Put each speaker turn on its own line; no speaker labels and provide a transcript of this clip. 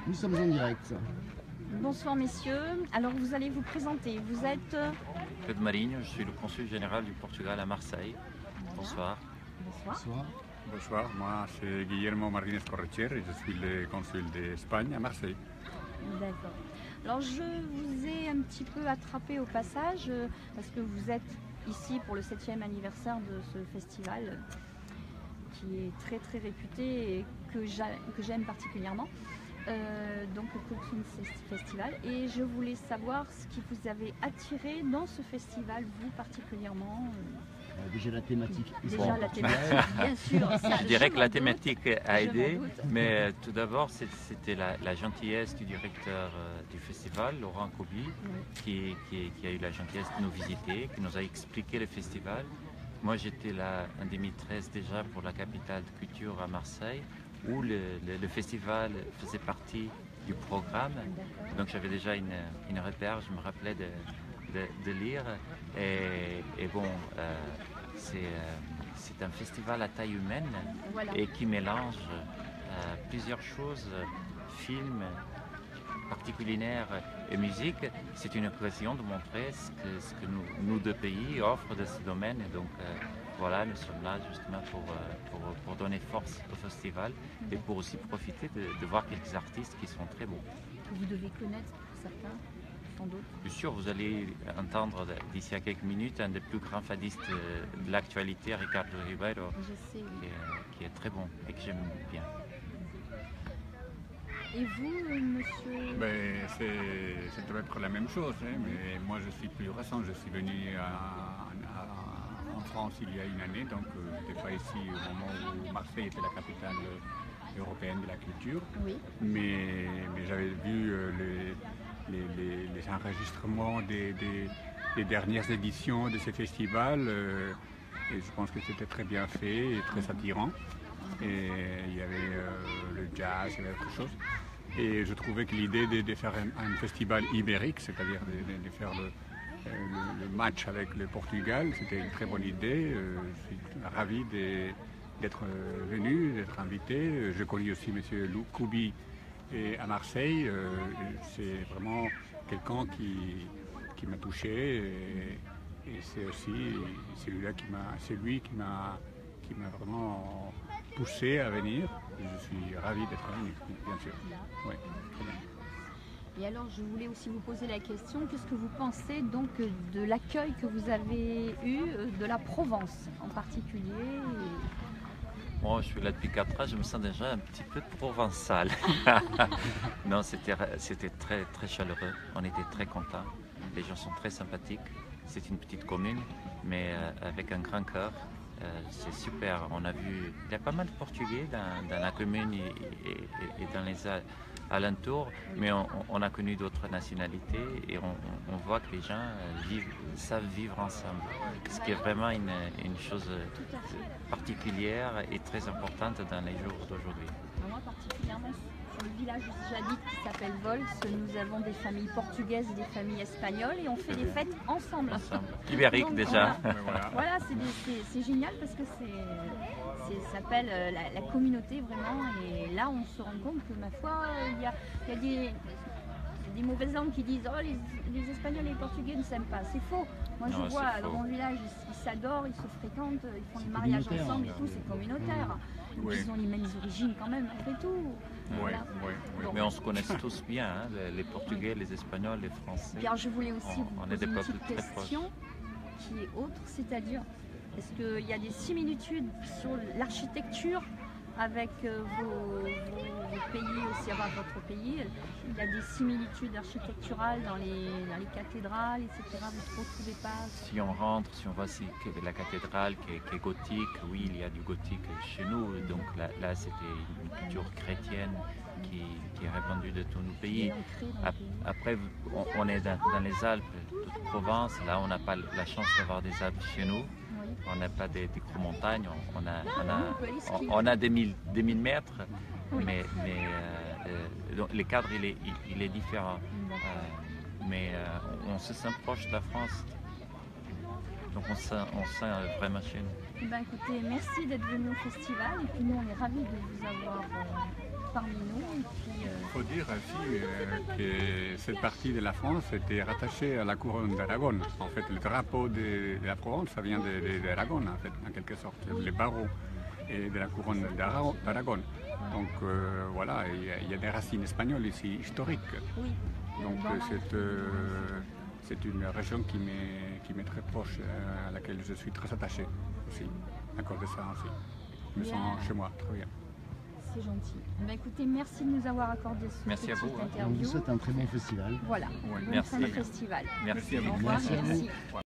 Nous sommes en direct.
Bonsoir messieurs, alors vous allez vous présenter, vous êtes...
Pedro Marinho, je suis le consul général du Portugal à Marseille. Bonsoir.
Bonsoir.
Bonsoir, moi c'est Guillermo Martínez Corretxer et je suis le consul d'Espagne à Marseille.
D'accord. Alors je vous ai un petit peu attrapé au passage parce que vous êtes ici pour le 7e anniversaire de ce festival qui est très très réputé et que j'aime particulièrement. Donc le Cooking Festival, et je voulais savoir ce qui vous avait attiré dans ce festival, vous particulièrement.
Déjà la thématique.
La thématique, bien sûr. Ça,
je dirais que la thématique a aidé,
doute.
mais tout d'abord c'était la gentillesse du directeur du festival, Laurent Kobi, qui a eu la gentillesse de nous visiter, qui nous a expliqué le festival. Moi j'étais là en 2013 déjà pour la capitale de culture à Marseille, où le festival faisait partie du programme. Donc j'avais déjà une repère, je me rappelais de lire. Et bon, c'est un festival à taille humaine, voilà, et qui mélange plusieurs choses, films, parties culinaires et musique. C'est une occasion de montrer ce que nous deux pays offrent dans ce domaine. Et donc voilà, nous sommes là justement pour donner force au festival et pour aussi profiter de voir quelques artistes qui sont très beaux.
Vous devez connaître certains, sans doute.
Bien sûr, vous allez entendre d'ici à quelques minutes un des plus grands fadistes de l'actualité, Ricardo Ribeiro, qui est très bon et que j'aime bien.
Et vous, monsieur?
C'est peut-être la même chose, hein, mais moi je suis plus récent, je suis venu en France il y a une année, donc je n'étais pas ici au moment où Marseille était la capitale européenne de la culture,
oui,
mais j'avais vu les enregistrements des dernières éditions de ces festivals et je pense que c'était très bien fait et très attirant. Et il y avait le jazz, il y avait autre chose. Et je trouvais que l'idée de faire un festival ibérique, c'est-à-dire de faire le match avec le Portugal, c'était une très bonne idée. Je suis ravi d'être venu, d'être invité. Je connais aussi M. Lou Koubi à Marseille. C'est vraiment quelqu'un qui m'a touché. Et c'est aussi lui qui m'a vraiment poussé à venir. Je suis ravi d'être venu, bien sûr. Oui, très bien.
Et alors, je voulais aussi vous poser la question, qu'est-ce que vous pensez donc de l'accueil que vous avez eu de la Provence en particulier?
Moi, je suis là depuis 4 ans, je me sens déjà un petit peu provençal. Non, c'était très, très chaleureux, on était très contents, les gens sont très sympathiques. C'est une petite commune, mais avec un grand cœur. C'est super, il y a pas mal de Portugais dans la commune et dans les alentours, mais on a connu d'autres nationalités et on voit que les gens savent vivre ensemble, ce qui est vraiment une chose particulière et très importante dans les jours d'aujourd'hui.
Moi particulièrement sur le village où j'habite qui s'appelle Vols, nous avons des familles portugaises et des familles espagnoles et on fait des fêtes ensemble.
Ibérique déjà.
Voilà, c'est génial parce que ça s'appelle la communauté vraiment, et là on se rend compte que ma foi il y a des mauvaises langues qui disent oh les Espagnols et les Portugais ne s'aiment pas. C'est faux. Moi je vois dans mon village, ils s'adorent, ils se fréquentent, ils font les mariages ensemble et tout, c'est communautaire.
Oui.
Ils ont les mêmes origines quand même, malgré tout. Voilà.
Oui. Mais on se connaît tous bien, hein, les Portugais, les Espagnols, les Français.
Bien, je voulais aussi vous poser une petite question
proches.
Qui est autre, c'est-à-dire, est-ce qu'il y a des similitudes sur l'architecture avec vos pays aussi, avec votre pays? Il y a des similitudes architecturales dans les cathédrales, etc. Vous ne retrouvez pas?
Si on rentre, si on voit la cathédrale qui est gothique, oui, il y a du gothique chez nous. Donc là c'était une culture chrétienne qui est répandue de tous nos pays. Après, on est dans les Alpes de Provence. Là, on n'a pas la chance d'avoir des Alpes chez nous. On n'a pas des gros montagnes, on a des 1000 mètres, mais donc, le cadre il est différent. Mais on se sent proche de la France, donc on se sent vraiment chez nous.
Ben, écoutez, merci d'être venu au festival, et puis nous on est ravis de vous avoir parmi nous. Et puis,
faut dire aussi que cette partie de la France était rattachée à la couronne d'Aragon. En fait, le drapeau de la Provence, ça vient d'Aragon, en fait, en quelque sorte, les barreaux et de la couronne d'Aragon. Donc voilà, il y a des racines espagnoles ici, historiques.
Oui.
Donc c'est une région qui m'est très proche, à laquelle je suis très attaché aussi, à cause de ça aussi. Je me sens chez moi, très bien.
C'est gentil. Ben, écoutez, merci de nous avoir accordé ce
Merci à
petite
vous, hein.
On vous
interview.
souhaite un très bon festival.
Voilà,
Ouais,
bonne
merci.
fin de festival.
Merci.
à vous.
Au revoir,
Merci à vous.
merci.